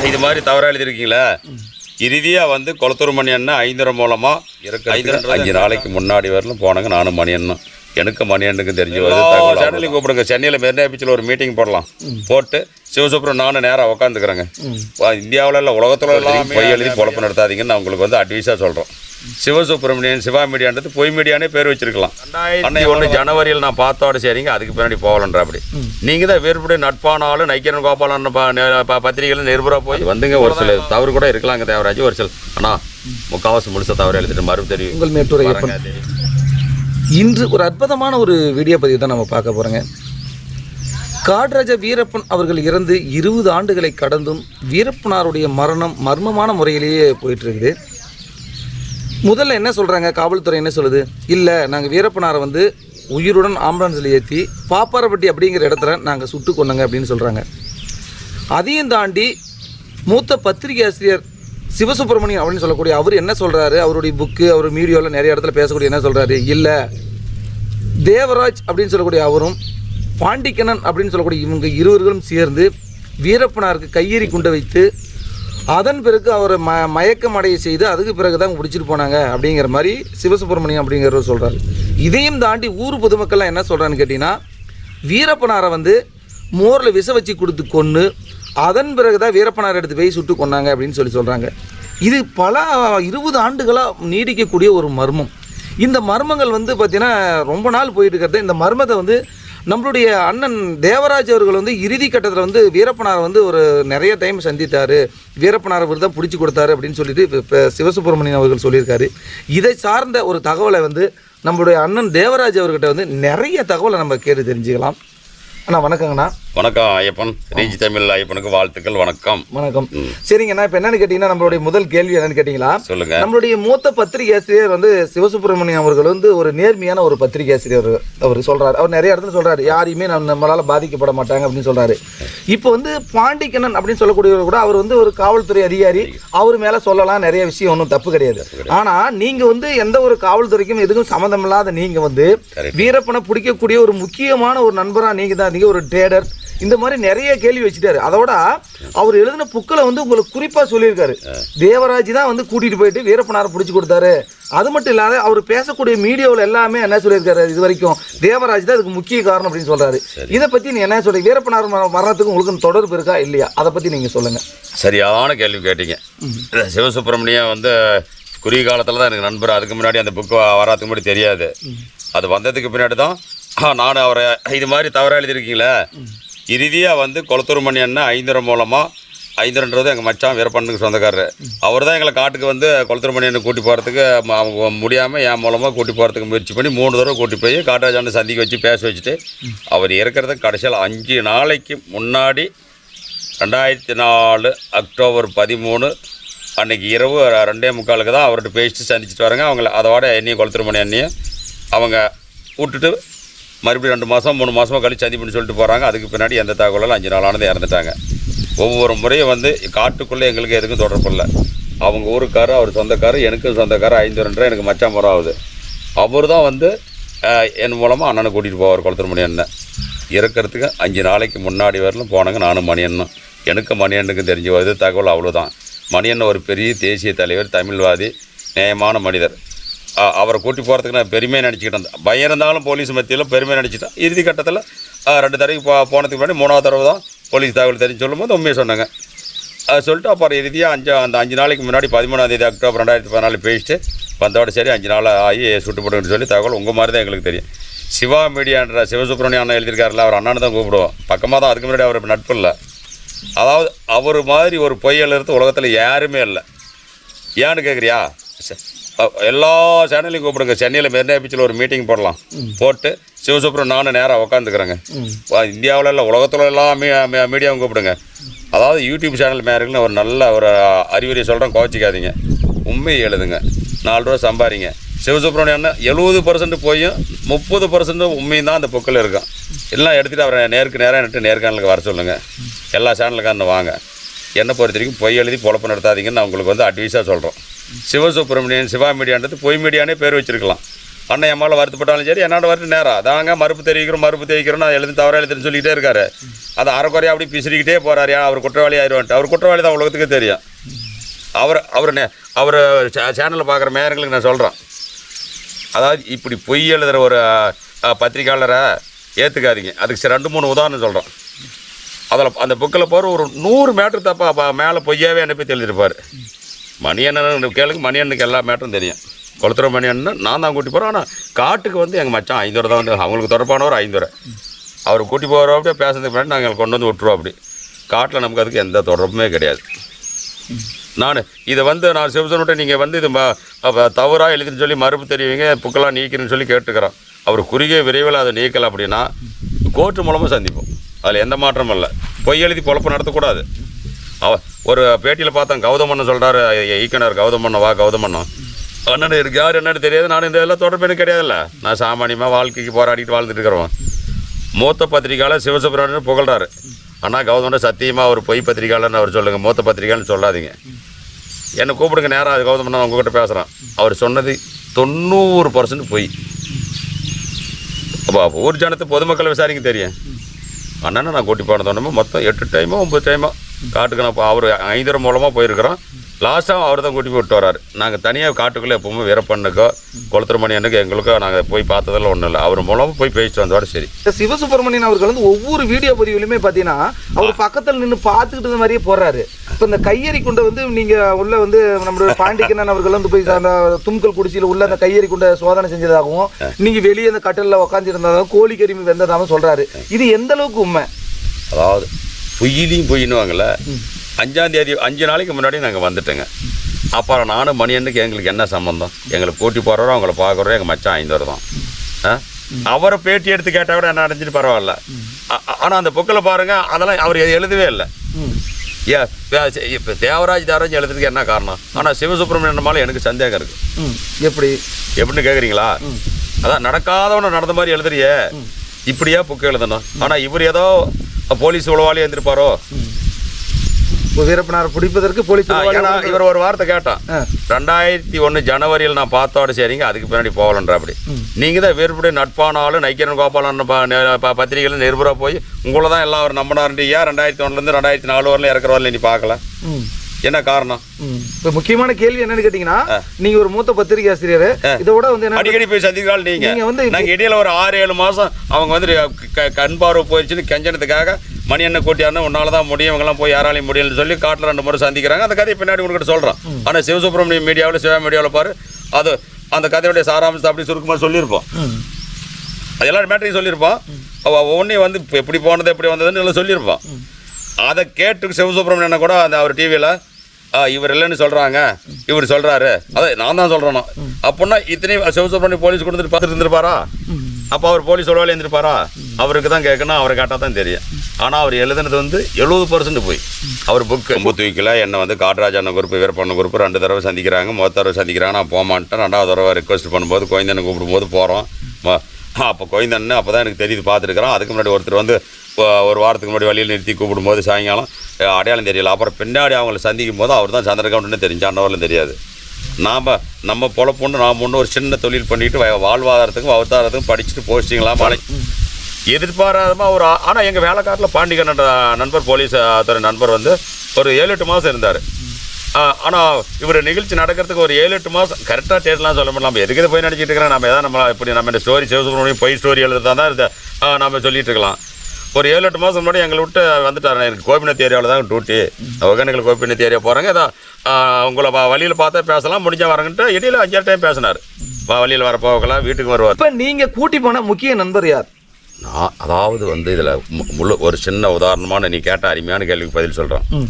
இது மாதிரி தவறாக எழுதியிருக்கீங்களே. இறுதியாக வந்து கொளத்தூர் மணி அண்ணன் 5 மூலமாக இருக்கு. 5 நாளைக்கு முன்னாடி வரலும் போனாங்க. நானும் மணி அண்ணன் எனக்கு மணி அண்ணனுக்கு தெரிஞ்சு வருது. சேனலையும் கூப்பிடுங்க. சென்னையில் மெரினா பீச்சில் ஒரு மீட்டிங் போடலாம். போட்டு சிவசுப்ரம் நானும் நேராக உட்காந்துக்கிறேங்க. இந்தியாவில் இல்லை உலகத்தில் எல்லாம் பொய் எழுதி பொழப்பு நடத்தாதீங்கன்னு நான் உங்களுக்கு வந்து அட்வைஸாக சொல்கிறோம். சிவசுப்ரமணியன் சிவா மீடியான்றது பொய் மீடியானே பேர் வச்சிருக்கலாம். 2001 ஜனவரியில் நான் பார்த்தோட சரிங்க. அதுக்கு பின்னாடி போகலன்ற அப்படி நீங்கள் தான் வேறுபடி நட்பானாலும் நைக்கிரன் கோபாலன் பத்திரிகைகள் நிருபராக போய் வந்துங்க. ஒரு சில தவறு கூட இருக்கலாங்க தேவராஜ். ஒரு சில ஆனால் முக்கால்வாசி முழுசாக தவறு எழுதிட்டு மறுபடியும் தெரியும். உங்கள் மேட்டுரை இன்று ஒரு அற்புதமான ஒரு வீடியோ பதிவு தான் நம்ம பார்க்க போகிறோங்க. காட்ராஜ வீரப்பன் அவர்கள் இறந்து 20 ஆண்டுகளை கடந்தும் வீரப்பனாருடைய மரணம் மர்மமான முறையிலேயே போயிட்டுருக்குது. முதல்ல என்ன சொல்கிறாங்க, காவல்துறை என்ன சொல்லுது, இல்லை நாங்கள் வீரப்பனாரை வந்து உயிருடன் ஆம்புலன்ஸில் ஏற்றி பாப்பாரப்பட்டி அப்படிங்கிற இடத்துல நாங்கள் சுட்டு கொண்டோங்க அப்படின்னு சொல்கிறாங்க. அதையும் தாண்டி மூத்த பத்திரிகை ஆசிரியர் சிவசுப்ரமணியன் அப்படின்னு சொல்லக்கூடிய அவர் என்ன சொல்கிறாரு, அவருடைய புக்கு அவர் மீடியாவில் நிறைய இடத்துல பேசக்கூடிய என்ன சொல்கிறாரு, இல்லை தேவராஜ் அப்படின்னு சொல்லக்கூடிய அவரும் பாண்டிக்கண்ணன் அப்படின்னு சொல்லக்கூடிய இவங்க இருவர்களும் சேர்ந்து வீரப்பனாருக்கு கையெறி குண்டை வைத்து அதன் பிறகு அவரை மயக்கம் அடைய செய்து அதுக்கு பிறகு தான் பிடிச்சிட்டு போனாங்க அப்படிங்கிற மாதிரி சிவசுப்ரமணியம் அப்படிங்கிறவர் சொல்கிறாரு. இதையும் தாண்டி ஊர் பொதுமக்கள்லாம் என்ன சொல்கிறான்னு கேட்டிங்கன்னா, வீரப்பனாரை வந்து மோரில் விஷ வச்சு கொடுத்து கொன்று அதன் பிறகு தான் வீரப்பனார் எடுத்து போய் சுட்டு கொண்டாங்க அப்படின்னு சொல்கிறாங்க. இது பல 20 ஆண்டுகளாக நீடிக்கக்கூடிய ஒரு மர்மம். இந்த மர்மங்கள் வந்து பார்த்திங்கன்னா ரொம்ப நாள் போயிட்டு இருக்கிறது. இந்த மர்மத்தை வந்து நம்மளுடைய அண்ணன் தேவராஜ் அவர்கள் வந்து இறுதி கட்டத்தில் வந்து வீரப்பனாரை வந்து ஒரு நிறைய டைம் சந்தித்தார், வீரப்பனாரை தான் பிடிச்சி கொடுத்தாரு அப்படின்னு சொல்லிட்டு இப்போ சிவசுப்ரமணியன் அவர்கள் சொல்லியிருக்காரு. இதை சார்ந்த ஒரு தகவலை வந்து நம்மளுடைய அண்ணன் தேவராஜ் அவர்கிட்ட வந்து நிறைய தகவலை நம்ம கேட்டு தெரிஞ்சுக்கலாம். அண்ணா வணக்கங்கண்ணா. வணக்கம் ஐயப்பன். ரீஜ் தமிழ் ஐயப்பனுக்கு வாழ்த்துக்கள். வணக்கம். வணக்கம். சரிங்கண்ணா, இப்போ என்னன்னு கேட்டிங்கன்னா நம்மளுடைய முதல் கேள்வி என்னன்னு கேட்டிங்களா, சொல்லுங்க. நம்மளுடைய மூத்த பத்திரிகை ஆசிரியர் வந்து சிவசுப்ரமணியம் அவர்கள் வந்து ஒரு நேர்மையான ஒரு பத்திரிகை ஆசிரியர். அவர் சொல்கிறார், அவர் நிறைய இடத்துல சொல்கிறார், யாரையுமே நம்மளால் பாதிக்கப்பட மாட்டாங்க அப்படின்னு சொல்கிறாரு. இப்போ வந்து பாண்டிக்கண்ணன் அப்படின்னு சொல்லக்கூடியவர் கூட அவர் வந்து ஒரு காவல்துறை அதிகாரி, அவர் மேலே சொல்லலாம், நிறைய விஷயம் ஒன்றும் தப்பு கிடையாது. ஆனால் நீங்கள் வந்து எந்த ஒரு காவல்துறைக்கும் எதுக்கும் சம்மந்தம் இல்லாத நீங்கள் வந்து வீரப்பனை பிடிக்கக்கூடிய ஒரு முக்கியமான ஒரு நண்பராக நீங்கள் தான், ஒரு ட்ரேடர், இந்த மாதிரி நிறைய கேள்வி வச்சுட்டாரு. அதோட அவர் எழுதின புக்கில் வந்து உங்களுக்கு குறிப்பாக சொல்லியிருக்காரு, தேவராஜ் தான் வந்து கூட்டிகிட்டு போயிட்டு வீரப்பனாரை பிடிச்சி கொடுத்தாரு. அது மட்டும் இல்லாத அவர் பேசக்கூடிய மீடியாவில் எல்லாமே என்ன சொல்லியிருக்காரு, இது வரைக்கும் தேவராஜ் தான் அதுக்கு முக்கிய காரணம் அப்படின்னு சொல்கிறாரு. இதை பற்றி நீங்கள் என்ன சொல்கிறீங்க, வீரப்பனார் மரணத்துக்கு உங்களுக்கு தொடர்பு இருக்கா இல்லையா, அதை பற்றி நீங்கள் சொல்லுங்கள். சரியான கேள்வி கேட்டீங்க. சிவசுப்ரமணியம் வந்து குறுகிய காலத்தில் தான் எனக்கு நண்பர். அதுக்கு முன்னாடி அந்த புக்கு வராதுக்கு முன்னாடி தெரியாது. அது வந்ததுக்கு பின்னாடி தான் நான் அவரை இது மாதிரி தவறாக எழுதியிருக்கீங்களே. இறுதியாக வந்து கொளத்தூர் மணி அண்ணன் 5 மூலமாக 5ன்றது எங்கள் மச்சான் வீரப்பனுக்கு சொந்தக்காரர். அவர் தான் எங்களை காட்டுக்கு வந்து கொளத்தூர் மணி அண்ணன் கூட்டி போகிறதுக்கு அவங்க முடியாமல் என் மூலமாக கூட்டி போகிறதுக்கு முயற்சி பண்ணி 3 தடவை கூட்டி போய் காட்டராஜான சந்திக்க வச்சு பேச வச்சுட்டு அவர் இறக்கிறதுக்கு கடைசியில் 5 நாளைக்கு முன்னாடி 2004 அக்டோபர் 13 அன்றைக்கி இரவு 2:45 தான் அவர்கிட்ட பேசிட்டு சந்திச்சுட்டு வராங்க. அவங்கள அதோட என்னையும் கொளத்தூர் மணி அண்ணியும் அவங்க விட்டுட்டு மறுபடியும் 2 மாதம் 3 மாதமாக கழிச்சு சந்திப்புன்னு சொல்லிட்டு போகிறாங்க. அதுக்கு பின்னாடி எந்த தகவலும் 5 நாளானது இறந்துட்டாங்க. ஒவ்வொரு முறையும் வந்து காட்டுக்குள்ளே எங்களுக்கு எதுக்கும் தொடர்பு இல்லை. அவங்க ஊருக்காரர், அவர் சொந்தக்காரர், எனக்கும் சொந்தக்காரர். 5 எனக்கு மச்சான் முறை ஆகுது. அவர் தான் வந்து என் மூலமாக அண்ணனை கூட்டிகிட்டு போவார். கொளத்தூர் மணி அண்ணன் இறக்கிறதுக்கு 5 நாளைக்கு முன்னாடி வரலும் போனாங்க. நானும் மணி அண்ணன் எனக்கு மணி அண்ணனுக்கும் தெரிஞ்சு வருது தகவல் அவ்வளோதான். மணி அண்ணன் ஒரு பெரிய தேசிய தலைவர், தமிழ்வாதி, நியாயமான மனிதர். அவரை கூட்டி போகிறதுக்கு நான் பெருமையாக நினச்சிக்கிட்டேன். பயம் இருந்தாலும் போலீஸ் மத்தியில் பெருமையாக நினச்சிட்டேன். இறுதி கட்டத்தில் 2 தடவைக்கு போனதுக்கு முன்னாடி 3ஆவது தடவை தான் போலீஸ் தகவல் தெரிஞ்சு சொல்லும்போது உண்மையை சொன்னாங்க. அது சொல்லிட்டு அப்புறம் இறுதியாக அந்த 5 நாளைக்கு முன்னாடி 13ஆம் தேதி அக்டோபர் 2014 பேசிட்டு வந்தோட சரி 5 நாள் ஆகி சுட்டு போட்டுன்னு சொல்லி தகவல் உங்கள் மாதிரி தான் எங்களுக்கு தெரியும். சிவா மீடியான்ற சிவசுப்ரமணியம் அண்ணன் எழுதியிருக்காருல, அவர் அண்ணனை தான் கூப்பிடுவோம். பக்கமாக தான். அதுக்கு முன்னாடி அவர் நட்பு இல்லை. அதாவது அவர் மாதிரி ஒரு பொய்யலருந்து உலகத்தில் யாருமே இல்லை. ஏன்னு கேட்குறியா, எல்லா சேனலையும் கூப்பிடுங்க. சென்னையில் மெரினா பீச்சில் ஒரு மீட்டிங் போடலாம். போட்டு சிவசுப்ரம் நானும் நேராக உட்காந்துக்கிறேங்க. இந்தியாவில் இல்லை உலகத்தில் எல்லாம் மீடியாவும் கூப்பிடுங்க. அதாவது யூடியூப் சேனல் மேருக்குன்னு ஒரு நல்ல ஒரு அறிவுரை சொல்கிறேன், கோச்சிக்காதீங்க. உண்மையை எழுதுங்க, 4 ரூபா சம்பாதிங்க. சிவசுப்ரமணியன் 70% போயும் 30% உண்மையும் தான் அந்த புக்கில் இருக்கும். எல்லாம் எடுத்துகிட்டு அவரை நேருக்கு நேராக நட்டு நேர்காணலுக்கு வர சொல்லுங்கள். எல்லா சேனலுக்காரன்னு வாங்க. என்னை பொறுத்த வரைக்கும் பொய் எழுதி பொழப்பு நடத்தாதீங்கன்னு நான் உங்களுக்கு வந்து அட்வைஸாக சொல்கிறோம். சிவசுப்ரமணியன் சிவா மீடியான்றது பொய் மீடியானே பேர் வச்சுருக்கலாம். அண்ணன் என் மேலே வருத்தப்பட்டாலும் சரி என்னோட வருத்து நேரம் அதாங்க மறுப்பு தெரிவிக்கிறோம் நான் எழுதி தவறாக எழுதுன்னு சொல்லிக்கிட்டே இருக்காரு. அதை அரைக்குறையாக அப்படி பிசிறிக்கிட்டே போகிறாரு. அவர் குற்றவாளி ஆயிடுவான்ட்டு. அவர் குற்றவாளி தான் உலகத்துக்கு தெரியும். அவர் சேனலில் பார்க்குற மேயர்களுக்கு நான் சொல்கிறேன், அதாவது இப்படி பொய் எழுதுகிற ஒரு பத்திரிக்கையாளரை ஏற்றுக்காதீங்க. அதுக்கு 2-3 உதாரணம் சொல்கிறோம். அதில் அந்த புக்கில் போகிற ஒரு 100 மேட்ரு தப்பா மேலே பொய்யாவே அனுப்பி எழுதியிருப்பார். மணியண்ணன் கேளுங்க, மணியண்ணனுக்கு எல்லா மேட்டரும் தெரியும். கொளுத்துற மணியண்ணன் நான் தான் கூட்டி போகிறேன். ஆனால் காட்டுக்கு வந்து எங்கள் மச்சான் 5 தான் வந்து அவங்களுக்கு தொடர்பானவர் 5 அவர் கூட்டி போகிறோம். அப்படியே பேசுறதுக்கு முன்னாடி நாங்கள் கொண்டு வந்து விட்டுருவோம். அப்படி காட்டில் நமக்கு அதுக்கு எந்த தொடர்புமே கிடையாது. நான் இதை வந்து நான் சிவசனுட்ட நீங்கள் வந்து இது தவறாக எழுதின்னு சொல்லி மறுப்பு தெரிவிங்க, புக்கெல்லாம் நீக்கிறேன்னு சொல்லி கேட்டுக்கிறோம். அவர் குறுகிய விரைவில் அதை நீக்கலை அப்படின்னா கோர்ட்டு மூலமாக சந்திப்போம். அதில் எந்த மாற்றமும் இல்லை. பொய் எழுதி பொழப்பு நடத்தக்கூடாது. ஒரு பேட்டியில் பார்த்தேன், கௌதமண்ணன் சொல்கிறாரு, ஈக்கனர் கௌதமண்ணன் அண்ணன் இருக்கு யார் என்னன்னு தெரியாது. நான் இந்த இதெல்லாம் தொடர்பு எனக்கு கிடையாதுல்ல. நான் சாமானியமாக வாழ்க்கைக்கு போராடிட்டு வாழ்ந்துட்டு இருக்கிறோம். மூத்த பத்திரிக்கையாளர் சிவசுப்ரமணியன் புகழ்றாரு. ஆனால் கௌதமன் சத்தியமாக அவர் பொய் பத்திரிக்கையாளர்னு அவர் சொல்லுங்கள், மூத்த பத்திரிக்கையாளர்னு சொல்லாதீங்க. என்னை கூப்பிடுங்க நேரம். அது கௌதமன் உங்ககிட்ட பேசுகிறேன். அவர் சொன்னது 90% பொய். அப்போ ஊர் ஜனத்தை பொதுமக்களை விசாரிக்க தெரியும். அண்ணனை நான் கூட்டி போனதோன்னமோ மொத்தம் 8 டைமோ 9 டைமோ காட்டுக்கு நான் அவர் 5 மூலமாக போயிருக்கிறோம். லாஸ்ட்டாக அவர் தான் கூட்டி போய் விட்டு வராரு. நாங்கள் தனியாக காட்டுக்குள்ளே எப்பவுமே வீரப்பண்ணுக்கோ கொளுத்துற மணியனுக்கோ எங்களுக்கோ நாங்கள் போய் பார்த்ததெல்லாம் ஒன்றும் இல்லை. அவர் மூலமாக போய் பேசிட்டு வந்தோட சரி. சிவசுப்ரமணியன் அவர்கள் வந்து ஒவ்வொரு வீடியோ பதிவுலையுமே பார்த்தீங்கன்னா அவர் பக்கத்தில் நின்று பார்த்துக்கிட்டு இருந்த மாதிரியே போடுறாரு. இப்போ இந்த கையெறி குண்டை வந்து நீங்கள் உள்ள வந்து நம்மளோட பாண்டிக்கண்ணன் அவர்கள் வந்து போய் அந்த தும்கல் குடிச்சியில் உள்ள அந்த கையெறி குண்டை சோதனை செஞ்சதாகவும் நீங்கள் வெளியே அந்த கட்டலில் உட்காந்துருந்ததாகவும் கோழி கருமி வெந்ததாகவும் சொல்கிறாரு. இது எந்த அளவுக்கு உண்மை? அதாவது பொய்யிலையும் பொய்னுவாங்கள்ல. 5ஆம் தேதி 5 நாளைக்கு முன்னாடி நாங்கள் வந்துட்டோங்க. அப்புறம் நானும் மணியனுக்கு எங்களுக்கு என்ன சம்மந்தம்? எங்களுக்கு கூட்டி போகிறோம், அவங்கள பார்க்குறோம். எங்கள் மச்சான் 5 தான். அவரை பேட்டி எடுத்து கேட்டால் கூட என்ன அடைஞ்சிட்டு பரவாயில்ல. ஆனால் அந்த புக்கில் பாருங்கள், அதெல்லாம் அவர் எழுதவே இல்லை. இப்போ தேவராஜ் எழுதுறதுக்கு என்ன காரணம்? ஆனால் சிவசுப்ரமணியன் மேலே எனக்கு சந்தேகம் இருக்குது. எப்படின்னு கேட்குறீங்களா? அதான் நடக்காதவன நடந்த மாதிரி எழுதுறியே, இப்படியா புக்கு எழுதணும். ஆனால் இவர் ஏதோ போலீஸ் உளவாளி எழுந்திருப்பாரோ. வீரப்பனார் பிடிப்பதற்கு போலீஸ் இவர் ஒரு வார்த்தை கேட்டான். 2001 ஜனவரியில் நான் பார்த்தோட சரிங்க, அதுக்கு பின்னாடி போகலன்ற. அப்படி நீங்கள் தான் வீரப்புடைய நட்பானாலும் நைக்கிரன் கோபாலன் பத்திரிகையில் நிருபராக போய் உங்களை தான் எல்லாம் அவர் நம்பினார்ன்ட்டு. ஏன் 2001 2004 வரல இறக்குற வரல நீ பார்க்கல? என்ன காரணம்? இப்போ முக்கியமான கேள்வி என்னன்னு கேட்டீங்கன்னா, நீங்க ஒரு மூத்த பத்திரிகை ஆசிரியர், இதோட வந்து அடிக்கடி போய் சந்திக்கிறாள். நீங்க வந்து நாங்கள் இடையில ஒரு 6-7 மாதம் அவங்க வந்து கண் பார்வை போயிடுச்சுன்னு கெஞ்சனத்துக்காக மணியண்ணை கூட்டியாருன்னா உன்னால தான் முடியும், இவங்கெல்லாம் போய் யாராலையும் முடியலன்னு சொல்லி காட்டில் 2 முறை சந்திக்கிறாங்க. அந்த கதையை பின்னாடி உங்ககிட்ட சொல்கிறோம். ஆனால் சிவசுப்ரமணியம் மீடியாவில் சிவா மீடியாவில் பாரு, அது அந்த கதையுடைய சாராம்சத்தை அப்படி சுருக்கமாக சொல்லியிருப்போம். அது எல்லாரும் மேட்டரையும் சொல்லியிருப்போம். ஒவ்வொன்றையும் வந்து எப்படி போனது எப்படி வந்ததுன்னு எல்லாம் சொல்லியிருப்போம். அதை கேட்டு சிவசுப்ரமணியனை கூட அந்த அவர் டிவியில் இவர் இல்லைன்னு சொல்கிறாங்க, இவர் சொல்கிறாரு, அதை நான் தான் சொல்கிறேன்னா அப்படின்னா இத்தனையும் சிவசுப்ரமணியம் போலீஸ் கொடுத்துட்டு பார்த்துட்டு இருந்திருப்பாரா? அப்போ அவர் போலீஸ் உளவாளி இருந்திருப்பாரா? அவருக்கு தான் கேட்கணும், அவரை கேட்டால் தான் தெரியும். ஆனால் அவர் எழுதுனது வந்து 70% போய். அவர் புக்கு ரொம்ப தூக்கில என்னை வந்து காட்ராஜான குரூப்பு வீரப்பண்ண குரூப்பு 2 தடவை சந்திக்கிறாங்க. மொத்த தடவை சந்திக்கிறாங்க. நான் போக மாட்டேன். 2வது தடவை ரெக்வஸ்ட் பண்ணும்போது கோயந்தனை கூப்பிடும்போது போகிறோம். அப்போ கோயந்தன்னு அப்போ தான் எனக்கு தெரியுது பார்த்துருக்குறோம். அதுக்கு முன்னாடி ஒருத்தர் வந்து ஒரு வாரத்துக்கு முன்னாடி வழியில் நிறுத்தி கூப்பிடும்போது சாயங்காலம் அடையாளம் தெரியல. அப்புறம் பின்னாடி அவங்களை சந்திக்கும் போது அவர் தான் சந்திரகவுண்டன்னு தெரிஞ்சு, அண்ணவரிலும் தெரியாது. நம்ம பொழப்புண்டு நாம் ஒன்று ஒரு சின்ன தொழில் பண்ணிட்டு வாழ்வாதாரத்துக்கும் அவதாரத்துக்கும் படிச்சுட்டு போஸ்டிங்களாம் எதிர்பாராதமாக ஒரு. ஆனால் எங்கள் வேலைக்காட்டில் பாண்டிகன் நண்பர் போலீஸ் துறை நண்பர் வந்து ஒரு 7-8 மாதம் இருந்தார். ஆனால் இவர் நிகழ்ச்சி நடக்கிறதுக்கு ஒரு 7-8 மாதம் கரெக்டாக டேட்லாம் சொல்ல முடியல. நம்ம எதுக்கு போய் நடிச்சிட்டு இருக்கிறோம், நம்ம எதாவது நம்ம இப்படி நம்ம இந்த ஸ்டோரி சிவசுப்ரமணியம் பொய் ஸ்டோரி எழுதுறதா தான் இதை நம்ம சொல்லிட்டு இருக்கலாம். ஒரு 7-8 மாதம் முன்னாடி எங்களை விட்டு வந்துட்டார். எனக்கு கோபிநாத் ஏரியாவில் தான் டியூட்டி, ஒகேனக்கல் கோபிநாத் ஏரியா போகிறாங்க. ஏதோ உங்களை வழியில் பார்த்தா பேசலாம், முடிஞ்சால் வரங்கன்ட்டு இடையில 5-6 டைம் பேசினார். வழியில் வர போகலாம், வீட்டுக்கு வருவார். இப்போ நீங்கள் கூட்டி போன முக்கிய நண்பர் யார்? நான் அதாவது வந்து இதில் ஒரு சின்ன உதாரணமான நீ கேட்ட அருமையான கேள்விக்கு பதில் சொல்கிறேன்.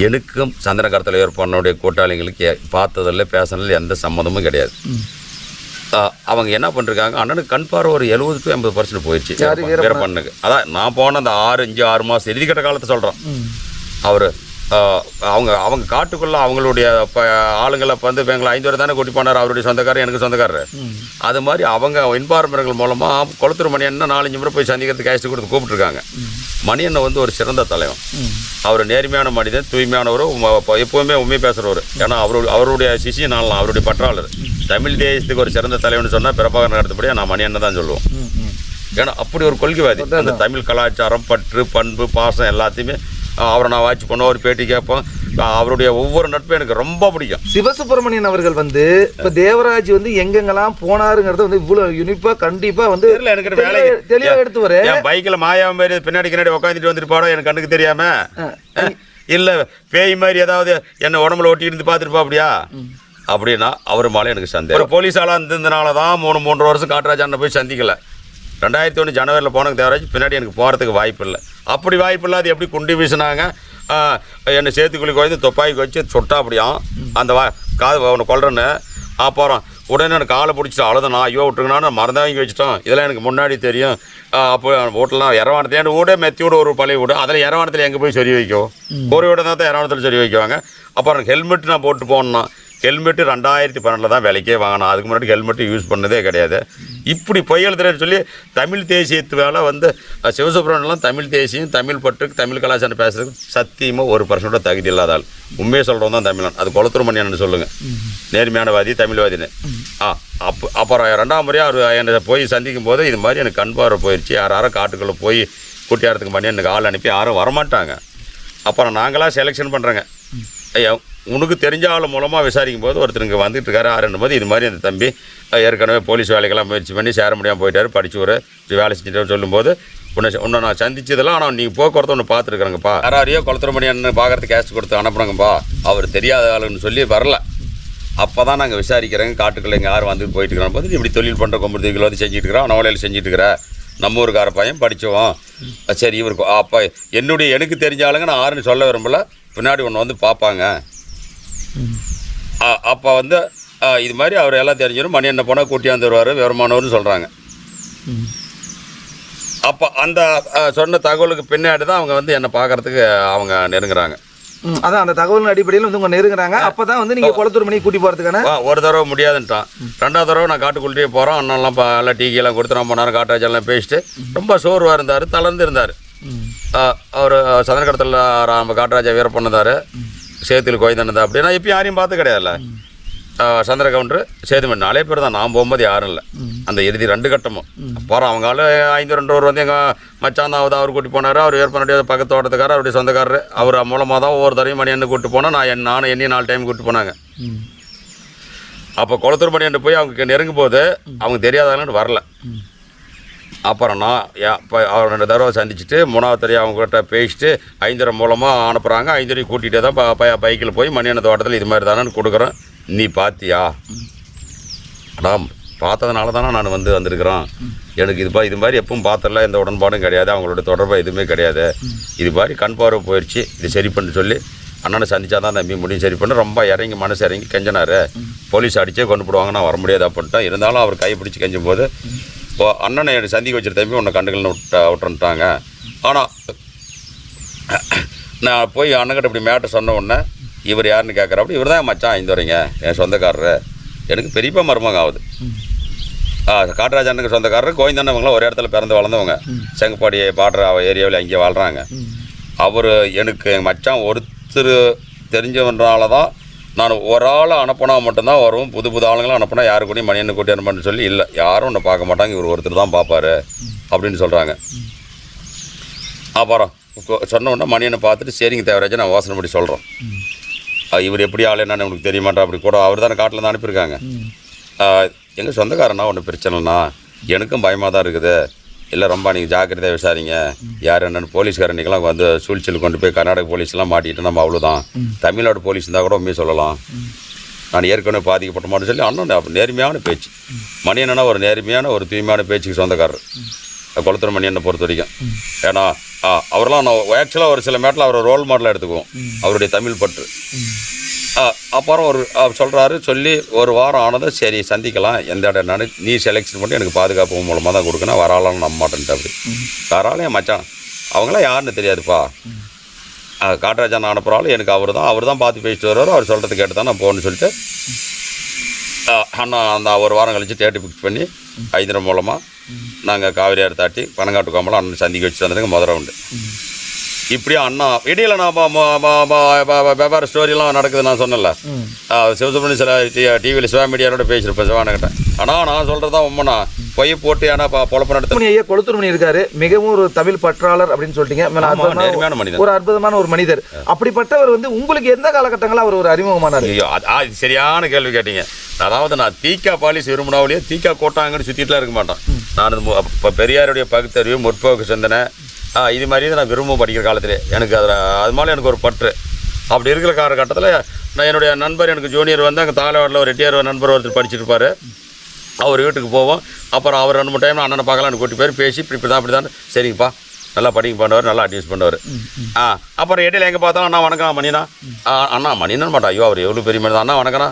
எனக்கும் சந்திரகாரத்தில் ஏற்பனுடைய கூட்டாளிங்களுக்கு பார்த்ததில்ல பேசினதில் எந்த சம்மந்தமும் கிடையாது. அவங்க என்ன பண்ணிருக்காங்க, அண்ணனுக்கு கண் பார்வை ஒரு 70 to 80% போயிடுச்சு வீரப்பண்ணுக்கு. அதான் நான் போன அந்த 6 மாதம் இறுதிக்கட்ட காலத்தை சொல்கிறேன். அவர் அவங்க காட்டுக்குள்ளே அவங்களுடைய ஆளுங்களை வந்து இப்போ எங்களை 5 பேர் தானே கூட்டி போனார். அவருடைய சொந்தக்காரர், எனக்கு சொந்தக்காரர். அது மாதிரி அவங்க இன்பார்மர்கள் மூலமாக கொளுத்துற மணியண்ணன் 4-5 முறை போய் சந்திக்கிறதுக்கு கேஸ்ட் கொடுத்து கூப்பிட்டுருக்காங்க. மணியண்ணன் வந்து ஒரு சிறந்த தலைவன். அவர் நேர்மையான மனிதன், தூய்மையானவர், எப்போவுமே உண்மை பேசுகிறவர். ஏன்னா அவருடைய சிஷியன் ஆளலாம், அவருடைய பற்றாளர். தமிழ் தேசத்துக்கு ஒரு சிறந்த தலைவன் சொன்னால் பிரபாகரன் அடுத்தபடியாக நான் மணியண்ணன் தான் சொல்லுவோம். ஏன்னா அப்படி ஒரு கொள்கைவாதி. அந்த தமிழ் கலாச்சாரம், பற்று, பண்பு, பாசம் எல்லாத்தையுமே அவரை நான் வாட்ச் பண்ணுவோம், ஒரு பேட்டி கேட்போம். அவருடைய ஒவ்வொரு நட்பும் எனக்கு ரொம்ப பிடிக்கும். சிவசுப்பிரமணியன் அவர்கள் வந்து இப்போ தேவராஜ் வந்து எங்கெங்கெல்லாம் போனாருங்கிறத வந்து இவ்வளோ யூனிப்பாக கண்டிப்பாக வந்து எனக்கு வேலை தெளிவாக எடுத்து வர என் பைக்கில் மாயா மாதிரி பின்னாடி உட்காந்துட்டு வந்துட்டு போட எனக்கு கண்ணுக்கு தெரியாம இல்லை பேய் மாதிரி ஏதாவது என்னை உடம்புல ஒட்டி இருந்து பார்த்துருப்பா அப்படியா அப்படின்னா அவர் மேலே எனக்கு சந்தேகம். ஒரு போலீஸ் ஆளாக இருந்ததுனால தான் 3 வருஷம் காட்டுராஜான போய் சந்திக்கல. 2001 ஜனவரியில் போனது தேவராஜ், பின்னாடி எனக்கு போகிறதுக்கு வாய்ப்பு இல்லை. அப்படி வாய்ப்பு இல்லை. அது எப்படி குண்டி வீசினாங்க, என்னை சேத்துக்குழி கோய்ந்து தொப்பாய்க்கு வச்சு சுட்டா அப்படியாம் அந்த காது அவனை கொல்றேன்னு. அப்புறம் உடனே எனக்கு காலை பிடிச்சிட்டு அழுதனா, ஐயோ விட்டுருங்கண்ணா மறந்து வாங்கி வச்சுட்டோம், இதெல்லாம் எனக்கு முன்னாடி தெரியும். அப்போ வீட்டெலாம் இரவானத்தில் என் வீடு மெத்தி வீடு ஒரு பழைய வீடு, அதில் இரவானத்தில் எங்கே போய் சொறி வைக்கும், ஒரு வீடு தான் இரவானத்தில் சொறி வைக்குவாங்க. அப்புறம் ஹெல்மெட் நான் போட்டு போனேன்னா, ஹெல்மெட்டு 2012 தான் விலைக்கே வாங்கினோம். அதுக்கு முன்னாடி ஹெல்மெட்டு யூஸ் பண்ணதே கிடையாது. இப்படி பொய் எழுதுறேன்னு சொல்லி தமிழ் தேசியத்து வேலை வந்து சிவசுப்ரமணியன்லாம் தமிழ் தேசியம், தமிழ் பற்றுக்கு, தமிழ் கலாச்சாரம் பேசுறதுக்கு சத்தியமாக 1% தகுதி இல்லாத ஆள். உண்மையை சொல்கிறவங்க தான் தமிழன். அது குளத்தூர் மணியன்னு சொல்லுங்கள், நேர்மையானவாதி, தமிழ்வாதின்னு. அப்புறம் 2ஆம் முறையாக அவர் என்னை போய் சந்திக்கும் போது இது மாதிரி எனக்கு கண் பார்வை போயிடுச்சு, யாரும் காட்டுக்குள்ளே போய் கூட்டியாரத்துக்கு பண்ணி எனக்கு ஆள் அனுப்பி யாரும் வரமாட்டாங்க. அப்புறம் நாங்களாம் செலெக்ஷன் பண்ணுறேங்க. ஐயா உனக்கு தெரிஞ்ச ஆள் மூலமாக விசாரிக்கும் போது ஒருத்தர் இங்கே வந்துட்டு இருக்காரு 6 போது இது மாதிரி அந்த தம்பி ஏற்கனவே போலீஸ் வேலைக்கெல்லாம் முயற்சி பண்ணி சேர முடியாமல் போயிட்டார், படித்து ஒரு வேலை செஞ்சுட்டு சொல்லும்போது உன்னை நான் சந்திச்சதெல்லாம் ஆனால் நீங்கள் போக்குவரத்து ஒன்று பார்த்துருக்குறேங்கப்பா, யாரையோ குளத்தூர் மணியன்னு பார்க்குறதுக்கு கேஸ்ட் கொடுத்து அனுப்புனாங்கப்பா, அவர் தெரியாத ஆளுன்னு சொல்லி வரல. அப்போ தான் நாங்கள் விசாரிக்கிறேங்க, காட்டுக்குள்ளே இங்கே யாரும் வந்துட்டு போயிட்டு இருக்கிறோம் போது இப்படி தொழில் பண்ணுற கொம்புதிகள் வந்து செஞ்சுட்டு இருக்கிறோம், நவலையில் செஞ்சுட்டு இருக்கிற நம்ம ஊருக்கார பையன் படித்தோம். சரி இவருக்கு அப்போ எனக்கு தெரிஞ்ச ஆளுங்க நான் யாருன்னு சொல்ல விரும்பல, பின்னாடி ஒன்று வந்து பார்ப்பாங்க. அப்போ வந்து இது மாதிரி அவர் எல்லாம் தெரிஞ்சிடும், மணி என்ன போனால் கூட்டியாந்து வருவார், விவரமானவர்னு சொல்கிறாங்க. அப்போ அந்த சொன்ன தகவலுக்கு பின்னாடி தான் அவங்க வந்து என்னை பார்க்குறதுக்கு அவங்க நெருங்குறாங்க. அதான் அந்த தகவலின் அடிப்படையில் வந்து உங்க நெருங்குறாங்க. அப்போ தான் வந்து நீங்கள் குளத்தூர் மணி கூட்டி போகிறதுக்கான ஒரு தடவை முடியாதுன்ட்டான். 2ஆவது தடவை நான் காட்டுக்குள்ளே போகிறோம், அண்ணெல்லாம் எல்லாம் டீக்கெல்லாம் கொடுத்து ரொம்ப நேரம் காட்டாச்செல்லாம் பேசிட்டு ரொம்ப சோர்வாக இருந்தார், தளர்ந்து இருந்தார். அவர் சந்தனக்கடத்தில் நம்ம காட்டுராஜா வீரப்பண்ணதார், சேத்துல கோயந்தனதா அப்படின்னா இப்போ யாரையும் பார்த்து கிடையாதுல்ல. சந்திர கவுண்டர், சேதுமணி 4 பேர் தான். நான் போகும்போது யாரும் இல்லை. அந்த இறுதி 2 கட்டமும் போகிறோம். அவங்களால 5-2 வந்து எங்கள் மச்சான் தான் அவர் கூட்டி போனார். அவர் ஏற்பனுடைய பக்கத்து தோட்டத்துக்காரர், அவருடைய சொந்தக்காரர். அவர் மூலமாக தான் ஒவ்வொரு தரையும் மணி என்ன கூப்பிட்டு போனால் நானும் என்னையும் 4 டைம் கூப்பிட்டு போனாங்க. அப்போ குளத்தூர் மணி என்ன போய் அவங்க நெருங்கும் போது அவங்க தெரியாதாங்கன்னு வரல. அப்புறம் நான் இப்போ அவர் 2 தடவை சந்திச்சுட்டு 3ஆவது தடவை அவங்ககிட்ட பேசிட்டு 5 மூலமாக அனுப்புகிறாங்க. 5 கூட்டிகிட்டே தான் பைக்கில் போய் மணியான தோட்டத்தில் இது மாதிரி தானே கொடுக்குறேன். நீ பார்த்தியா? நான் பார்த்ததுனால தானே நான் வந்திருக்கிறேன். எனக்கு இது மாதிரி எப்பவும் பார்த்தல, எந்த உடன்பாடும் கிடையாது, அவங்களோட தொடர்பு எதுவுமே கிடையாது. இது மாதிரி கண் பார்வை போயிடுச்சு, இது சரி பண்ணு சொல்லி அண்ணனை சந்திச்சா தான் தம்பி முடியும் சரி பண்ணு. ரொம்ப இறங்கி மனசு இறங்கி கெஞ்சினார். போலீஸ் அடித்தே கொண்டு போடுவாங்க, நான் வர முடியாது அப்படின்ட்டேன். இருந்தாலும் அவர் கைப்பிடிச்சி கெஞ்சும் போது அண்ணனை எனக்கு சந்திக்க வச்சுரு தம்பி உன்னை கண்டுகள்னு விட்டுன்ட்டாங்க. ஆனால் நான் போய் அண்ணன்கிட்ட இப்படி மேட்டை சொன்ன உடனே இவர் யாருன்னு கேட்குறாப்படி, இவர் தான் மச்சான் 5 வரைங்க, என் சொந்தக்காரரு, எனக்கு பெரியப்பா மருமகம் ஆகுது. காட்டுராஜா அண்ணனுக்கு சொந்தக்காரரு, கோயந்தண்ணவங்களாம் ஒரு இடத்துல பிறந்து வளர்ந்தவங்க, செங்கப்பாடி பாடுற ஏரியாவில் அங்கே வாழ்கிறாங்க. அவர் எனக்கு எங்கள் மச்சான் ஒருத்தர் தெரிஞ்சவனால தான் நான் ஒரு ஆளை அனுப்பினா மட்டும்தான் வரும். புது ஆளுங்களும் அனுப்பினா யாரு கூடயும் மணியன்னு கூட்டி அனுப்பான்னு சொல்லி இல்லை, யாரும் ஒன்று பார்க்க மாட்டாங்க, இவர் ஒருத்தர் தான் பார்ப்பாரு அப்படின்னு சொல்கிறாங்க. அப்புறம் சொன்ன உடனே மணியனை பார்த்துட்டு சரிங்க தேவராஜா நான் யோசனை பண்ணி சொல்கிறோம், இவர் எப்படி ஆள் என்னன்னு உங்களுக்கு தெரிய மாட்டா அப்படி கூட அவர் தானே காட்டில் தான் அனுப்பியிருக்காங்க. எங்கள் சொந்தக்காரனா ஒன்றும் பிரச்சனைனா எனக்கும் பயமாக தான் இருக்குது, இல்லை ரொம்ப நீங்கள் ஜாக்கிரதையாக விசாரிங்க யார் என்னென்னு. போலீஸ்காரன் இன்றைக்கெல்லாம் வந்து சூழ்ச்சியில் கொண்டு போய் கர்நாடக போலீஸ்லாம் மாட்டிட்டு நம்ம அவ்வளோதான், தமிழ்நாடு போலீஸ் இருந்தால் கூட உண்மையை சொல்லலாம், நான் ஏற்கனவே பாதிக்கப்பட்ட மாட்டேன்னு சொல்லி அண்ணன் நேர்மையான பேச்சு. மணி என்னன்னா ஒரு நேர்மையான ஒரு தூய்மையான பேச்சுக்கு சொந்தக்காரர் குளத்தூர் மணி என்னை பொறுத்த வரைக்கும். ஏன்னா அவரெல்லாம் நான் ஆக்சுவலாக ஒரு சில மேட்டில் அவரை ரோல் மாடலாக எடுத்துக்குவோம், அவருடைய தமிழ் பற்று. அப்புறம் அவர் சொல்கிறாரு, சொல்லி ஒரு வாரம் ஆனதும் சரி சந்திக்கலாம், எந்த இடம் என்னன்னு நீ செலெக்ஷன் பண்ணி எனக்கு பாதுகாப்பு மூலமாக தான் கொடுக்கணும், வராளான்னு நம்ப மாட்டேன்ட்டு. அப்படி வராலும் என் மச்சான் அவங்களாம் யாருன்னு தெரியாதுப்பா, காட்டுராஜா நான் அனுப்புகிறாலும் எனக்கு அவர் தான் பார்த்து பேசிட்டு வருவார், அவர் சொல்கிறது கேட்டு தான் நான் போகணுன்னு சொல்லிட்டு அண்ணா அந்த ஒரு வாரம் கழித்து டேட்டு ஃபிக்ஸ் பண்ணி 5 மூலமாக நாங்கள் காவிரியார் தாட்டி பனங்காட்டு கோம்பலம் அண்ணன் சந்திக்க வச்சுட்டு வந்ததுங்க முதல் ரவுண்டு. இப்படியும் அண்ணா இடையில நான் வியாபார ஸ்டோரியெல்லாம் நடக்குது நான் சொன்னல. சிவசுப்ரமணியம் சில டிவியில் சிவா மீடியாவோட பேசியிருப்பேன் சிவானக்கிட்ட. ஆனால் நான் சொல்கிறதா உண்மைண்ணா பொய் போட்டு ஏன்னா பொழப்பு நடத்த ஐயா கொளுத்தூர்மணி இருக்காரு, மிகவும் ஒரு தமிழ் பற்றாளர் அப்படின்னு சொல்லிட்டீங்க. நேர்மையான மனிதன், ஒரு அற்புதமான ஒரு மனிதர். அப்படிப்பட்டவர் வந்து உங்களுக்கு எந்த காலகட்டங்களில் அவர் ஒரு அறிமுகமானார்? ஐயோ சரியான கேள்வி கேட்டீங்க. அதாவது நான் தீக்கா பாலிசி விரும்பினாவிலேயே தீக்கா கோட்டாங்கன்னு சுற்றிட்டுலாம் இருக்க மாட்டேன். நான் இப்போ பெரியாருடைய பகுத்தறிவு, முற்போக்கு சிந்தனை இது மாதிரி நான் விரும்ப படிக்கிற காலத்திலே எனக்கு அதில் அது மேலே எனக்கு ஒரு பற்று. அப்படி இருக்கிற காலகட்டத்தில் நான் என்னுடைய நண்பர் எனக்கு ஜூனியர் வந்து அங்கே தாளவாடில் ஒரு ரெட்டியார் நண்பர் ஒருத்தர் படிச்சுட்டு இருப்பார். அவர் வீட்டுக்கு போவோம். அப்புறம் அவர் 2 3 டைம் அண்ணனை பார்க்கலான்னு கூட்டி பேர் பேசி இப்படி தான் சரிங்கப்பா நல்லா படிங்க பண்ணுவார், நல்லா அட்வைஸ் பண்ணுவார். அப்புறம் இடையில எங்கே பார்த்தாலும் அண்ணா வணக்கம் மணினா, அண்ணா மணின்னு மாட்டா, ஐயோ அவர் எவ்வளோ பெரிய மனிதன், அண்ணா வணக்கண்ணா,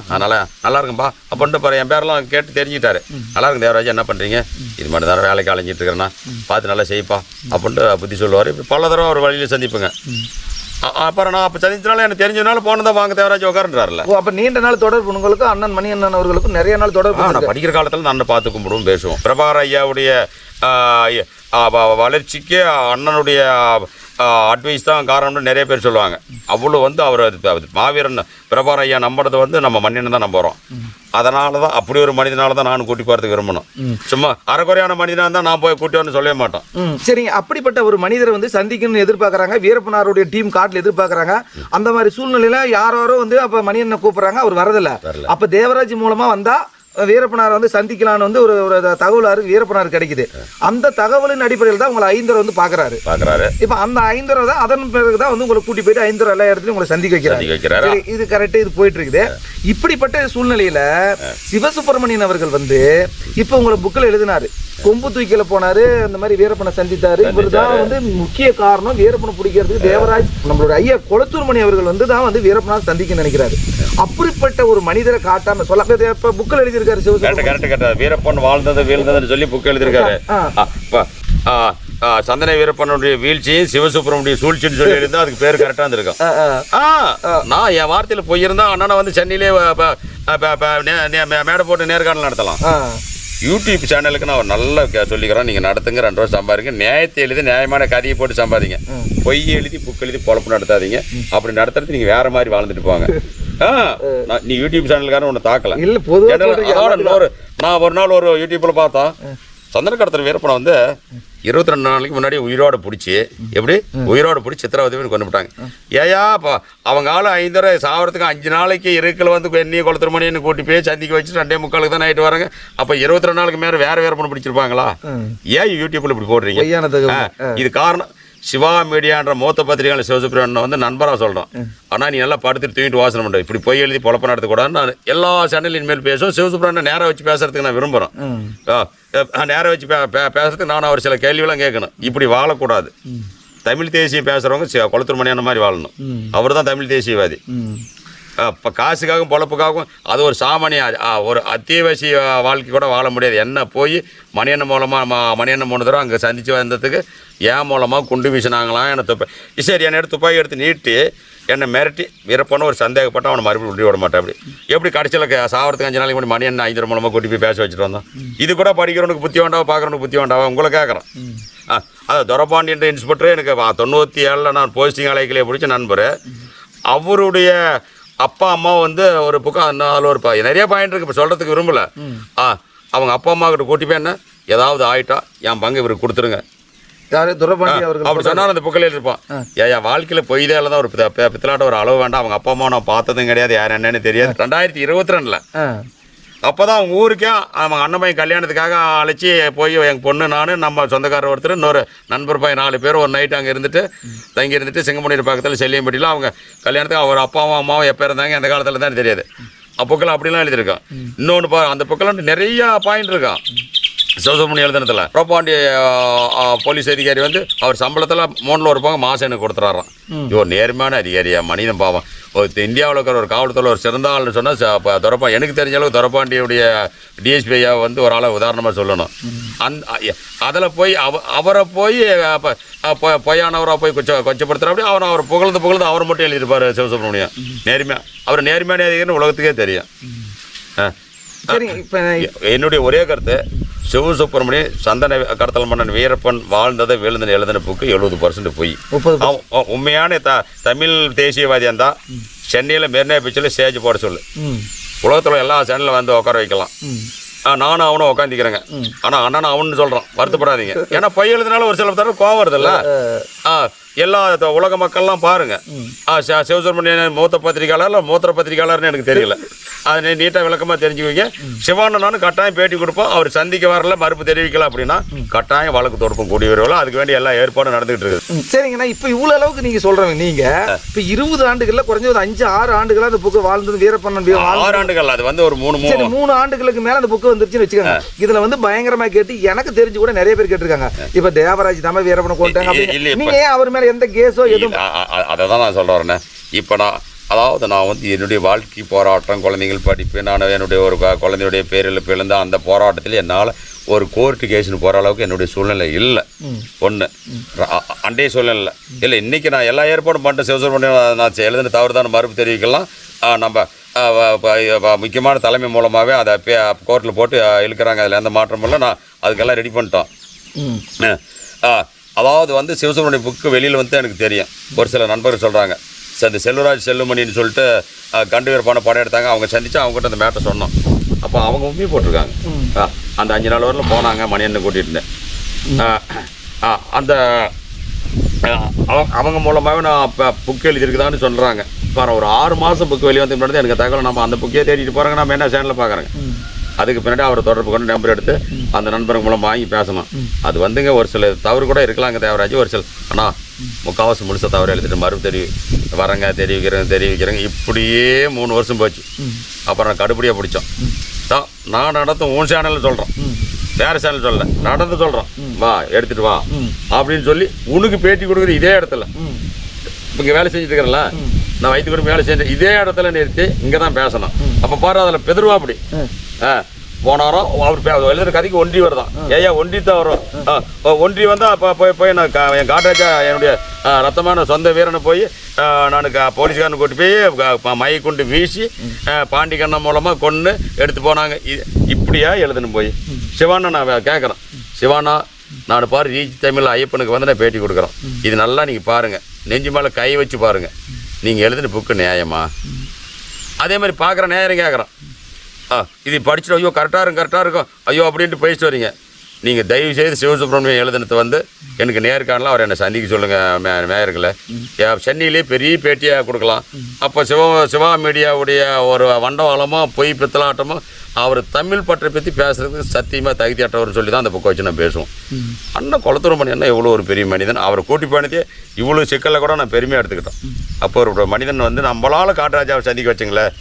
நல்லா இருக்கும்பா அப்படின்ட்டு பாரு என் பேரெல்லாம் கேட்டு தெரிஞ்சுக்கிட்டாரு. நல்லா இருக்கும் தேவராஜா, என்ன பண்ணுறீங்க, இது மாதிரி தானே வேலைக்கு அலைஞ்சிட்டு இருக்கிறேண்ணா, பார்த்து நல்லா செய்ப்பா அப்படின்ட்டு புத்தி சொல்லுவார். இப்படி பல தடவை அவர் வழியில் சந்திப்புங்க. அப்புறம் நான் அப்போ சந்திச்சனால எனக்கு தெரிஞ்சதுனால போனதான் வாங்க தேவராஜ் உட்காருன்றாருல. அப்போ நீண்ட நாள் தொடர்பு உங்களுக்கு அண்ணன் மணி அண்ணன் அவர்களுக்கும் நிறைய நாள் தொடர்பு. நான் படிக்கிற காலத்தில் நான் அண்ணன் பார்த்து கும்பிடுவோம், பேசுவோம். பிரபாகர் ஐயாவுடைய வளர்ச்சிக்கு அண்ணனுடைய அட்வைஸ் தான் காரணம்னு நிறைய பேர் சொல்லுவாங்க. அவ்வளோ வந்து அவர் மாவீரன் பிரபாகர் ஐயா நம்புறது வந்து நம்ம மண்ணினை தான் நம்புகிறோம். அதனால தான் அப்படி ஒரு மனிதனால தான் நான் கூட்டி போகிறதுக்கு விரும்பணும். சும்மா அரைக்குறையான மனிதனாக இருந்தால் நான் போய் கூட்டி வரணும்னு சொல்லவே மாட்டோம். சரிங்க, அப்படிப்பட்ட ஒரு மனிதரை வந்து சந்திக்கணும்னு எதிர்பார்க்குறாங்க, வீரப்பனாருடைய டீம் காட்டில் எதிர்பார்க்குறாங்க. அந்த மாதிரி சூழ்நிலையில் யாரோ வந்து அப்போ மணியனை கூப்பிட்றாங்க, அவர் வரதில்லை. அப்போ தேவராஜ் மூலமாக வந்தால் வீரப்பனார் வந்து சந்திக்கலான்னு வந்து ஒரு தகவல் வீரப்பனார் கிடைக்குது. அந்த தகவலின் அடிப்படையில் தான் உங்களை ஐந்தரை வந்து பார்க்குறாரு. இப்போ அந்த ஐந்தரை தான் அதன் பிறகு தான் வந்து உங்களை கூட்டி போயிட்டு ஐந்தரை எல்லா இடத்துலையும் உங்களை சந்திக்க வைக்கிறாரு. இது கரெக்டாக இது போயிட்டு இருக்குது. இப்படிப்பட்ட சூழ்நிலையில் சிவசுப்பிரமணியன் அவர்கள் வந்து இப்போ உங்களை புக்கில் எழுதினாரு, கொம்பு தூக்கில போனாரு, அந்த மாதிரி வீரப்பனை சந்தித்தாரு. இவர் தான் வந்து முக்கிய காரணம் வீரப்பனை பிடிக்கிறதுக்கு. தேவராஜ் நம்மளோட ஐயா கொளத்தூர்மணி அவர்கள் வந்து தான் வந்து வீரப்பனை சந்திக்க நினைக்கிறாரு. அப்படிப்பட்ட ஒரு மனிதரை காட்டாம சொல்ல இப்ப புக்கில் எழுதியிருக்காரு வீரப்பன் வாழ்ந்தது வீழ்ந்ததுன்னு சொல்லி புக் எழுதியிருக்காரு. சந்தன வீரப்பனுடைய வீழ்ச்சியும் சிவசுப்பிரமணிய சூழ்ச்சின்னு சொல்லி இருந்தா அதுக்கு பேர் கரெக்டா இருந்திருக்கும். நான் என் வார்த்தையில போயிருந்தா அண்ணனை வந்து சென்னையிலே மேடை போட்டு நேர்காணல் நடத்தலாம். யூடியூப் சேனலுக்கு நான் நல்லா சொல்லிக்கிறேன், நீங்கள் நடத்துங்க, 2 ரூபா சம்பாதிங்க, நியாயத்தை எழுதி நியாயமான கதையை போட்டு சம்பாதிங்க, பொய் எழுதி புக் எழுதி பொழப்பு நடத்தாதீங்க. அப்படி நடத்துறது நீங்கள் வேற மாதிரி வாழ்ந்துட்டு போங்க. நீ யூடியூப் சேனலுக்கான ஒன்று தாக்கல. நான் ஒரு நாள் ஒரு யூடியூப்ல பார்த்தோம், சந்தன கடத்தல் வீரப்பனை வந்து 22 நாளைக்கு முன்னாடி உயிரோடு பிடிச்சி எப்படி உயிரோடு பிடிச்சி சித்திரவதை கொண்டு விட்டாங்க. ஏயா இப்போ அவங்க ஆள் 5 சாவறதுக்கு 5 நாளைக்கு இருக்கல வந்து எண்ணெய் கொளுத்துறமணின்னு கூட்டி போய் சந்திக்க வச்சு 2:45 தான் நைட்டு வராங்க. அப்போ 22 நாளுக்கு மேலே வேற வீரப்பனை பிடிச்சிருப்பாங்களா? ஏன் யூடியூப்ல இப்படி போடுறீங்க? இது காரணம் சிவா மீடியான்ற மூத்த பத்திரிகையாளர் சிவசுப்ரமணியன் வந்து நண்பராக சொல்கிறோம். ஆனால் நீ நல்லா படுத்துட்டு தூங்கிட்டு வாசனை பண்ணுற, இப்படி பொய் எழுதி பொழப்ப நடத்தக்கூடாதுன்னு நான் எல்லா சேனலின் மேல் பேசுவோம். சிவசுப்ரமணியன் நேராக வச்சு பேசுறதுக்கு நான் விரும்புகிறேன். நேராக வச்சு பேசுறதுக்கு நான் அவர் சில கேள்வியெல்லாம் கேட்கணும். இப்படி வாழக்கூடாது. தமிழ் தேசியம் பேசுகிறவங்க கொளத்தூர்மணி அந்த மாதிரி வாழணும். அவர் தான் தமிழ் தேசியவாதி. இப்போ காசுக்காகவும் பொழப்புக்காகவும் அது ஒரு சாமானிய ஒரு அத்தியாவசிய வாழ்க்கை கூட வாழ முடியாது. என்ன போய் மணியண்ணன் மூலமாக மணியண்ணன் 3 தடவை அங்கே சந்தித்து வந்ததுக்கு என் மூலமாக குண்டு வீசினாங்களாம். என்னை சரி என்னை துப்பாக்கி எடுத்து நீட்டி என்னை மிரட்டி வீரப்பன்னு ஒரு சந்தேகப்பட்டு அவனை மறுபடியும் விட்டு விட மாட்டேன். எப்படி கடைசியில் சாவறதுக்கு 5 நாளைக்கு முன்னாடி மணியண்ணன் 5 மூலமாக கூட்டி போய் பேச வச்சுட்டு வந்தோம். இது கூட படிக்கிறவனுக்கு புத்தி வேண்டாவா, பார்க்குறவனுக்கு புத்தி வேண்டாவா? உங்களை கேட்குறேன். அது துரபாண்டியன்ற இன்ஸ்பெக்டர் எனக்கு 97 நான் போஸ்டிங் அலைக்கிலே பிடிச்ச நண்பர். அவருடைய அப்பா அம்மா வந்து ஒரு புக்கம் அதில் ஒரு நிறைய பாயிண்ட் இருக்குது, இப்போ சொல்கிறதுக்கு விரும்பலை. அவங்க அப்பா அம்மா கிட்ட கூட்டி போய் என்ன ஏதாவது ஆகிட்டா என் பங்கு இவருக்கு கொடுத்துருங்க அப்படி சொன்னாலும் அந்த புக்கில் இருப்பான். ஏன் வாழ்க்கையில் பொய்தால தான் ஒரு பித்தலாட்ட ஒரு அளவு வேண்டாம். அவங்க அப்பா அம்மா நான் பார்த்ததும் கிடையாது, யார் என்னன்னு தெரியாது. 2022 அப்போ தான் அவங்க ஊருக்கே அவங்க அண்ணன் பையன் கல்யாணத்துக்காக அழைச்சி போய் எங்கள் பொண்ணு நான் நம்ம சொந்தக்காரர் ஒருத்தர் இன்னொரு நண்பர் பையன் 4 பேர் ஒரு நைட்டு அங்கே இருந்துட்டு தங்கி இருந்துட்டு சிங்கமுனீர் பக்கத்தில் செல்லியம்பட்டியில் அவங்க கல்யாணத்துக்கு அவர் அப்பாவும் அம்மாவும் எப்போ இருந்தாங்க அந்த காலத்தில் தான் தெரியாது. புக்கில் அப்படிலாம் எழுதியிருக்கான். இன்னொன்று அந்த புக்கில் நிறையா பாயிண்ட் இருக்கான். சிவசுப்ரமணியம் எழுதினத்தில் ப்ரோபாண்டி போலீஸ் அதிகாரி வந்து அவர் சம்பளத்தில் 3 ரூபாய் மாதம் எனக்கு கொடுத்துறாராம். இவோ நேர்மையான அதிகாரியா மனிதன் பாவம். இந்தியாவில் இருக்கிற ஒரு காவல்துறை ஒரு சிறந்த ஆள்னு சொன்னால் துரப்பா எனக்கு தெரிஞ்ச அளவுக்கு துரப்பாண்டியுடைய டிஎஸ்பி ஐயா வந்து ஒரு ஆளை உதாரணமாக சொல்லணும். அதில் போய் அவரை போய் பொய்யானவராக போய் கொச்சப்படுத்துகிற அப்படி அவர் புகழ்ந்து அவர் மட்டும் எழுதியிருப்பார் சிவசுப்ரமணியம். நேர்மையாக அவர் நேர்மையான அதிகாரின்னு உலகத்துக்கே தெரியும். என்னுடைய ஒரே கருத்து சிவசுப்பிரமணியம் சந்தன கடத்தல் மன்னன் வீரப்பன் வாழ்ந்ததை விழுந்தன எழுதின புக்கு 70% பொய். 30 உண்மையான தமிழ் தேசியவாதியாக இருந்தால் சென்னையில் மெரினா பீச்சில் ஸ்டேஜ் போட சொல்லு. உலகத்தில் எல்லா சேனலில் வந்து உட்கார வைக்கலாம். நானும் அவனும் உட்காந்துக்கிறேங்க. ஆனால் அண்ணனும் அவனு சொல்கிறான், வருத்தப்படாதீங்க. ஏன்னா பொய் எழுதினாலும் ஒரு சில தடவை கோவம் வருதுல்ல. எல்லா உலக மக்கள்லாம் பாருங்க. சிவசுப்பிரமணியன் மூத்த பத்திரிகையாளர் மூத்த பத்திரிகையாளர்னு எனக்கு தெரியல. அது நீட்டாக விளக்கமாக தெரிஞ்சுக்குவீங்க. சிவானனாலும் கட்டாயம் பேட்டி கொடுப்போம். அவர் சந்திக்க வரல, மறுப்பு தெரிவிக்கல அப்படின்னா கட்டாயம் வழக்கு தொடுப்போம் கூடிய விரைவில். அதுக்கு வேண்டிய எல்லா ஏற்பாடும் நடந்துகிட்டு இருக்குது. சரிங்கண்ணா, இப்போ இவ்வளோ அளவுக்கு நீங்கள் சொல்கிறவங்க நீங்கள் இப்போ 20 ஆண்டுகளில் குறைஞ்ச ஒரு 5-6 ஆண்டுகளாக அந்த புக்கு வாழ்ந்தது வீரப்பன் 6 ஆண்டுகள். அது வந்து ஒரு 3 ஆண்டுகளுக்கு மேலே அந்த புக்கு வந்துருச்சுன்னு வச்சுக்கோங்க. இதில் வந்து பயங்கரமாக கேட்டு எனக்கு தெரிஞ்சு கூட நிறைய பேர் கேட்டிருக்காங்க. இப்போ தேவராஜ் தமிழ் வீரப்பனை கொண்டாங்க. நீங்கள் ஏன் அவர் மேலே எந்த கேஸோ எதுவும்? அதை தான் நான் சொல்ல வரேன். இப்போ நான் வந்து என்னுடைய வாழ்க்கை போராட்டம், குழந்தைகள் படிப்பு, நான் என்னுடைய ஒரு குழந்தையுடைய பேரில் பிறந்த அந்த போராட்டத்தில் என்னால் ஒரு கோர்ட்டு கேஸுன்னு போகிற அளவுக்கு என்னுடைய சூழ்நிலை இல்லை. ஒன்று அண்டைய சூழ்நிலை இல்லை. இன்றைக்கி நான் எல்லா ஏற்பாடும் பண்ணிட்டேன். சிவசுப்பிரமணியம் நான் எழுதின தவறு தான் மறுப்பு தெரிவிக்கலாம். நம்ம முக்கியமான தலைமை மூலமாகவே அதை கோர்ட்டில் போட்டு இழுக்கிறாங்க. அதில் எந்த மாற்றமும் இல்லை. நான் அதுக்கெல்லாம் ரெடி பண்ணிட்டோம். அதாவது வந்து சிவசுப்பிரமணிய புக்கு வெளியில் வந்து எனக்கு தெரியும். ஒரு சில நண்பர்கள் சொல்கிறாங்க, இந்த செல்வராஜ் செல்லுமணின்னு சொல்லிட்டு கண்டு வீரப்பான படம் எடுத்தாங்க. அவங்க சந்தித்து அவங்ககிட்ட அந்த மேட்டை சொன்னோம். அப்போ அவங்க உண்மையை போட்டிருக்காங்க. அந்த 5 நாள் வரலும் போனாங்க, மணியன்னு கூட்டிகிட்டு. அந்த அவங்க மூலமாகவே நான் இப்போ புக்கு எழுதியிருக்குதான்னு சொல்கிறாங்க. இப்போ ஒரு 6 மாதம் புக்கு வெளியே வந்து முன்னாடி எனக்கு தகவல். நம்ம அந்த புக்கையே தேடிட்டு போகிறாங்க. நம்ம என்ன சேனலில் பார்க்குறேங்க. அதுக்கு பின்னாடி அவரை தொடர்பு கொண்டு நம்பர் எடுத்து அந்த நண்பர்கள் மூலம் வாங்கி பேசணும். அது வந்துங்க ஒரு சில தவறு கூட இருக்கலாங்க தேவராஜ். ஒரு சில ஆனால் முக்கால்வாசி முழுசாக தவறு எழுதிட்டு மறுப்பு தெரிவிக்கிறேங்க. இப்படியே 3 வருஷம் போச்சு. அப்புறம் நான் கடுப்படியாக பிடிச்சோம். நான் நடத்தும் உன் சேனலில் சொல்கிறோம், வேறு சேனல் சொல்லலை, நடந்து சொல்கிறோம். வா எடுத்துகிட்டு வா அப்படின்னு சொல்லி உனக்கு பேட்டி கொடுக்குற இதே இடத்துல இப்போ இங்கே வேலை செஞ்சுட்டு இருக்கிறேன்ல, நான் வைத்து கொடுத்து வேலை செஞ்சேன் இதே இடத்துல நிறுத்தி இங்கே தான் பேசணும். அப்போ பாரு அதில் பெதருவா அப்படி போனாரோ அவர் எழுதுகிற கதைக்கு ஒன்றி வருதான். ஏயா ஒன்றி தான் வரும். ஒன்றி வந்தால் அப்போ போய் நான் என் காட்டராஜா என்னுடைய ரத்தமான சொந்த வீரனை போய் நான் போலீஸ்காரனை கூட்டி போய் மையை கொண்டு வீசி பாண்டிகண்ணன் மூலமாக கொண்டு எடுத்து போனாங்க. இப்படியா எழுதணும் போய் சிவானா நான் கேட்குறேன். சிவானா நான் பாரு ரீச் தமிழ் ஐயப்பனுக்கு வந்து நான் பேட்டி கொடுக்குறோம். இது நல்லா நீங்கள் பாருங்கள், நெஞ்சு மேலே கை வச்சு பாருங்கள். நீங்கள் எழுதின புக்கு நியாயமா? அதே மாதிரி பார்க்குற நேரம் கேட்குறோம். இது படிச்சுட்டு ஐயோ கரெக்டாக இருக்கும் ஐயோ அப்படின்ட்டு பேசிட்டு வரீங்க. நீங்கள் தயவுசெய்து சிவசுப்பிரமணியம் எழுதினத்தை வந்து எனக்கு நேர்காணலாம் அவர் என்னை சந்திக்க சொல்லுங்கள். மேயர்களை சென்னையிலே பெரிய பேட்டியாக கொடுக்கலாம். அப்போ சிவா மீடியாவுடைய ஒரு வண்டவாளமாக பொய் பித்தலாட்டமும் அவர் தமிழ் பற்றை பற்றி பேசுறதுக்கு சத்தியமாக தகுதியற்றவர்னு சொல்லி தான் அந்த புக்கை வச்சு நான் பேசுவோம். அண்ணன் குளத்தூர் என்ன எவ்வளோ ஒரு பெரிய மனிதன். அவரை கூட்டி போனதே இவ்வளோ சிக்கலை கூட நான் பெருமையாக எடுத்துக்கிட்டோம். அப்போ ஒரு மனிதன் வந்து நம்மளால் காட்டுராஜாவை சந்திக்க வச்சுங்களேன்.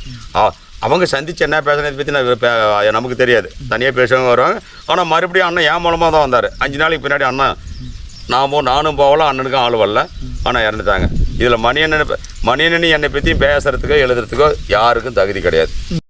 அவங்க சந்திச்சு என்ன பேசுறதை பற்றி நான் நமக்கு தெரியாது. தனியாக பேசுவாங்க, வருவாங்க. ஆனால் மறுபடியும் அண்ணன் என் மூலமாக தான் வந்தார். 5 நாளைக்கு பின்னாடி அண்ணன் நானும் போகலாம், அண்ணனுக்கும் ஆள் வரல, ஆனால் இறந்துட்டாங்க. இதில் மணியண்ணன் என்னை பற்றியும் பேசுகிறதுக்கோ எழுதுறதுக்கோ யாருக்கும் தகுதி கிடையாது.